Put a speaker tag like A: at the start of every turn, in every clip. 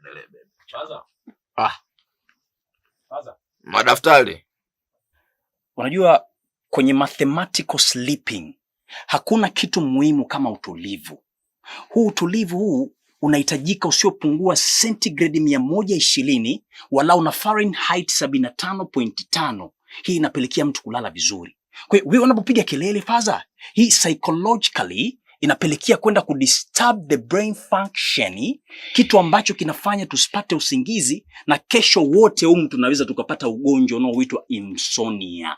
A: tuendelee baby.
B: Faza.
A: Faza. Madaftari.
C: Unajua kwenye mathematical sleeping hakuna kitu muhimu kama utulivu. Huu utulivu huu unahitajika usiopungua centigrade 120 walau na Fahrenheit 75.5. Hii inapelekea mtu kulala vizuri. Kwa hiyo wewe unapopiga kelele Faza, hii psychologically inapelekea kwenda kudisturb the brain function, kitu ambacho kinafanya tusipate usingizi na kesho wote tunaweza tukapata ugonjwa unaoitwa insomnia.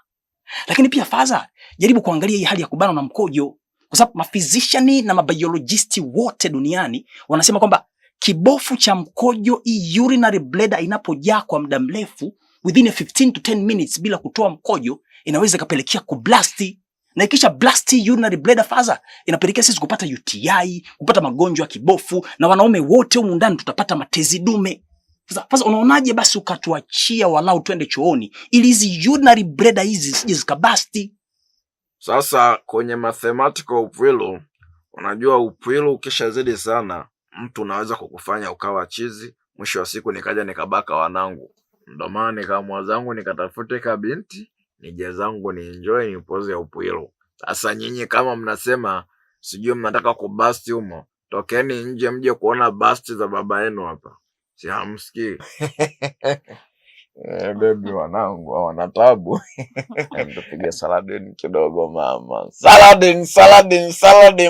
C: Lakini pia Faza, jaribu kuangalia hii hali ya kubanwa na mkojo, kwa sababu mafizician na mabiologisti wote duniani wanasema kwamba kibofu cha mkojo, hii urinary bladder, inapojaa kwa muda mrefu within 15 to 10 minutes bila kutoa mkojo, inaweza kapelekea kublasti, na ikisha blasti urinary bladder Faza, inapelekea sisi kupata UTI, kupata magonjwa ya kibofu, na wanaume wote humu ndani tutapata matezi dume. Faza, unaonaje basi ukatuachia walau twende chooni ili hizi urinary bladder hizi sije zikabasti?
A: Sasa kwenye mathematical upwilu, unajua upwilu ukishazidi sana mtu unaweza kukufanya ukawa chizi. Mwisho wa siku nikaja nikabaka wanangu. Ndio maana nikaamua zangu nikatafute kabinti nije zangu ni enjoy nipoze upwilu. Sasa nyinyi kama mnasema sijui mnataka kubasti humo, tokeni nje mje kuona basti za baba yenu hapa. Si hamsikii? Baby wanangu wana tabu. Nitapiga saladin kidogo mama. Saladin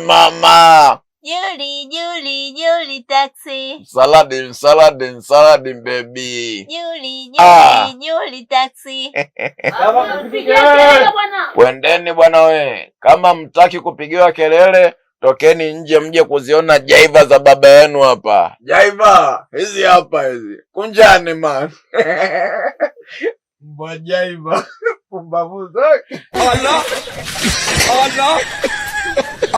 A: mama.
D: Julie taxi.
A: Saladin baby.
D: Julie taxi.
A: Kwendeni bwana we. Kama mtaki kupigiwa kelele, tokeni nje mje kuziona jaiva za baba yenu hapa. Jaiva, hizi hapa hizi. Kunjani man. Mbwa jaiva. Pumbavu zake. Allah.